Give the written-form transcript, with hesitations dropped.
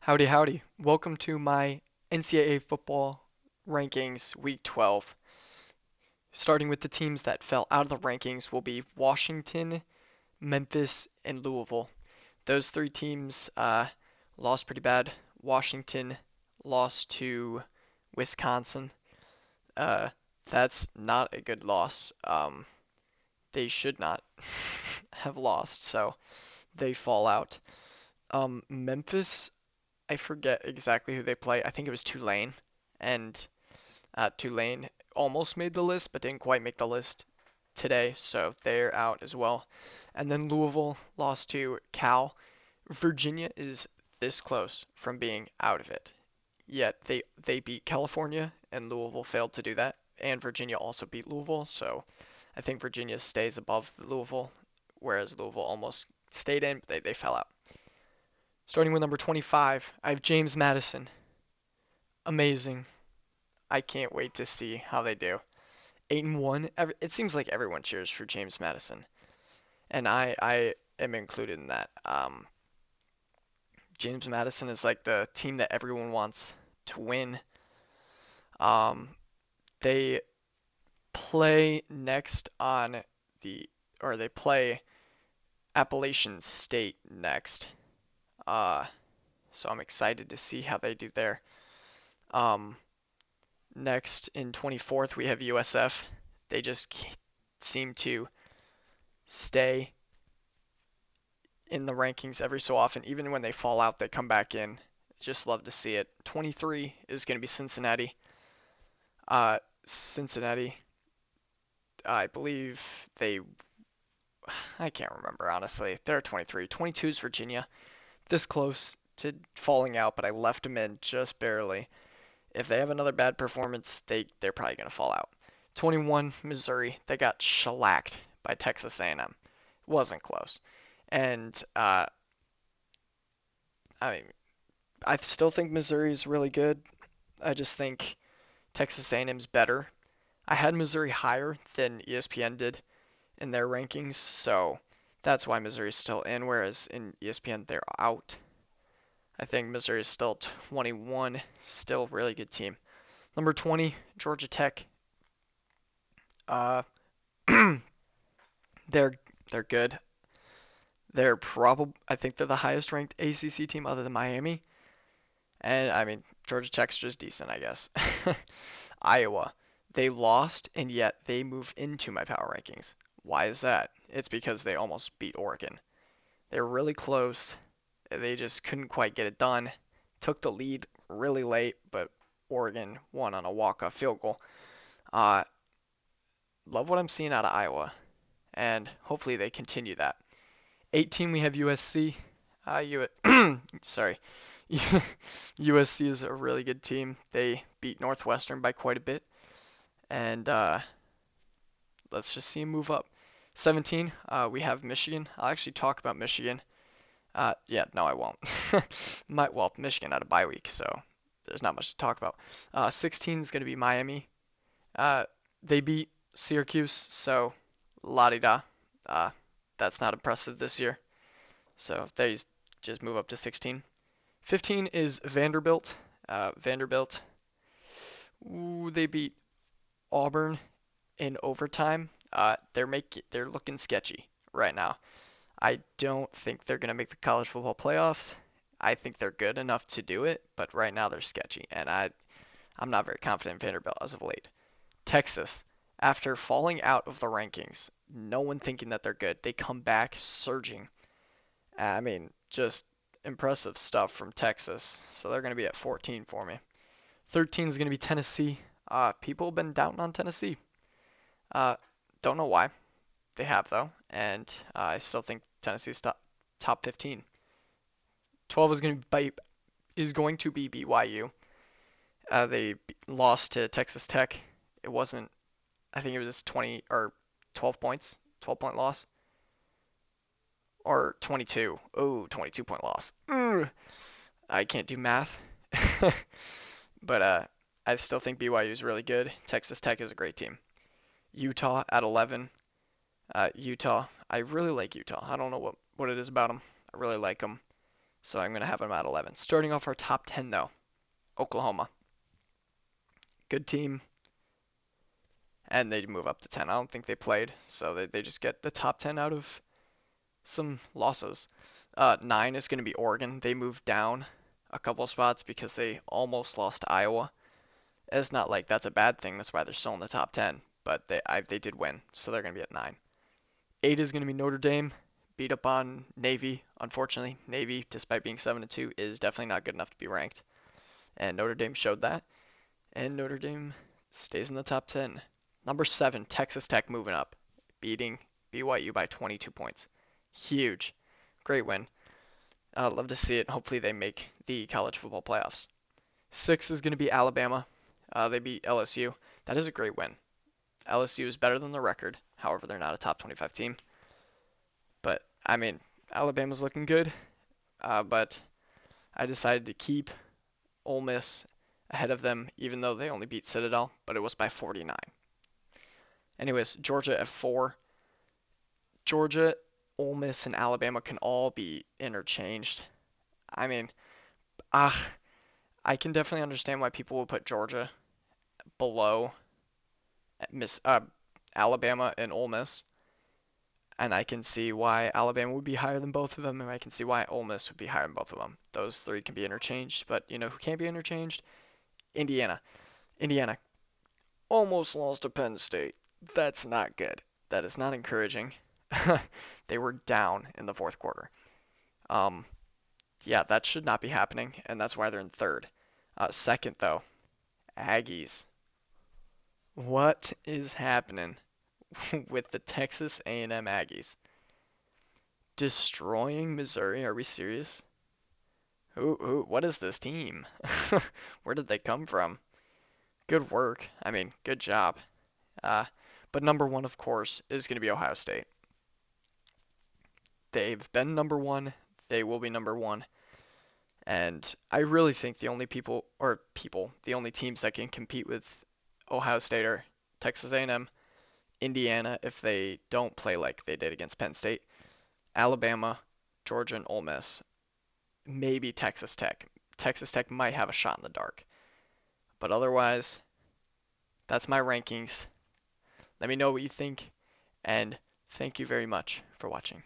Howdy, howdy. Welcome to my NCAA football rankings week 12. Starting with the teams that fell out of the rankings will be Washington, Memphis, and Louisville. Those three teams lost pretty bad. Washington lost to Wisconsin. Uh, that's not a good loss. They should not have lost, so they fall out. Memphis, I forget exactly who they play. I think it was Tulane, and Tulane almost made the list, but didn't quite make the list today, so they're out as well. And then Louisville lost to Cal. Virginia is this close from being out of it, yet they beat California, and Louisville failed to do that. And Virginia also beat Louisville, so I think Virginia stays above Louisville, whereas Louisville almost stayed in, but they fell out. Starting with number 25, I have James Madison. Amazing. I can't wait to see how they do. 8-1. It seems like everyone cheers for James Madison, and I am included in that. James Madison is like the team that everyone wants to win. Um, they play next on the, or they play Appalachian State next. Uh, so I'm excited to see how they do there. Um, Next in 24th we have USF. They just seem to stay in the rankings every so often. Even when they fall out, they come back in. Just love to see it. 23 is going to be Cincinnati. Cincinnati, I believe they, I can't remember honestly. They're 23. 22 is Virginia. This close to falling out, but I left them in just barely. If they have another bad performance, they're probably going to fall out. 21 Missouri. They got shellacked by Texas A&M. Wasn't close. And I mean, I still think Missouri is really good. I just think Texas A&M's better. I had Missouri higher than ESPN did in their rankings, so that's why Missouri's still in, whereas in ESPN they're out. I think Missouri is still 21, still a really good team. Number 20, Georgia Tech. Uh, they're they're good. They're probably I think they're the highest ranked ACC team other than Miami. And I mean Georgia Tech's just decent, I guess. Iowa. They lost, and yet they moved into my power rankings. Why is that? It's because they almost beat Oregon. They were really close. They just couldn't quite get it done. Took the lead really late, but Oregon won on a walk-off field goal. Uh, Love what I'm seeing out of Iowa, and hopefully they continue that. 18, we have USC. Sorry. USC is a really good team. They beat Northwestern by quite a bit, and let's just see him move up. 17, we have Michigan. I'll actually talk about Michigan. Yeah, no, I won't. Well, Michigan had a bye week, so there's not much to talk about. 16 is going to be Miami. They beat Syracuse, so la-di-da. Uh, that's not impressive this year. So they just move up to 16. 15 is Vanderbilt. Vanderbilt, ooh, they beat Auburn in overtime. They're looking sketchy right now. I don't think they're gonna make the college football playoffs. I think they're good enough to do it, but right now they're sketchy, and I'm not very confident in Vanderbilt as of late. Texas, after falling out of the rankings, no one thinking that they're good, they come back surging. I mean, just impressive stuff from Texas. So they're gonna be at 14 for me. 13 is gonna be Tennessee. People have been doubting on Tennessee. Uh, don't know why. They have though, and I still think Tennessee's top 15. 12 is going to be BYU. They lost to Texas Tech. It wasn't. I think it was 20 or 12 points, 12-point loss, or 22. Oh, 22-point loss. I can't do math, but I still think BYU is really good. Texas Tech is a great team. Utah at 11. Utah, I really like Utah. I don't know what it is about them. I really like them. So I'm going to have them at 11. Starting off our top 10, though, Oklahoma. Good team, and they move up to 10. I don't think they played, so they just get the top 10 out of some losses. 9 is going to be Oregon. They moved down a couple spots because they almost lost to Iowa. It's not like that's a bad thing. That's why they're still in the top 10. But they did win, so they're going to be at 9. 8 is going to be Notre Dame. Beat up on Navy. Unfortunately, Navy, despite being 7-2, is definitely not good enough to be ranked. And Notre Dame showed that. And Notre Dame stays in the top 10. Number 7, Texas Tech moving up, beating BYU by 22 points. Huge. Great win. Love to see it. Hopefully they make the college football playoffs. 6 is going to be Alabama. They beat LSU. That is a great win. LSU is better than the record. However, they're not a top 25 team. But, I mean, Alabama's looking good. But I decided to keep Ole Miss ahead of them, even though they only beat Citadel, but it was by 49. Anyways, Georgia at 4. Georgia, Ole Miss, and Alabama can all be interchanged. I mean, ah, I can definitely understand why people would put Georgia below Miss Alabama and Ole Miss, and I can see why Alabama would be higher than both of them, and I can see why Ole Miss would be higher than both of them. Those three can be interchanged, but you know who can't be interchanged? Indiana. Indiana almost lost to Penn State. That's not good. That is not encouraging. They were down in the fourth quarter. Um, yeah, that should not be happening, and that's why they're in third. Second, though, Aggies. What is happening with the Texas A&M Aggies? Destroying Missouri? Are we serious? What is this team? Where did they come from? Good work. I mean, good job. Uh, but number one, of course, is going to be Ohio State. They've been number one. They will be number one. And I really think the only teams that can compete with Ohio State are Texas A&M, Indiana if they don't play like they did against Penn State, Alabama, Georgia, and Ole Miss. Maybe Texas Tech. Texas Tech might have a shot in the dark. But otherwise, that's my rankings. Let me know what you think, and thank you very much for watching.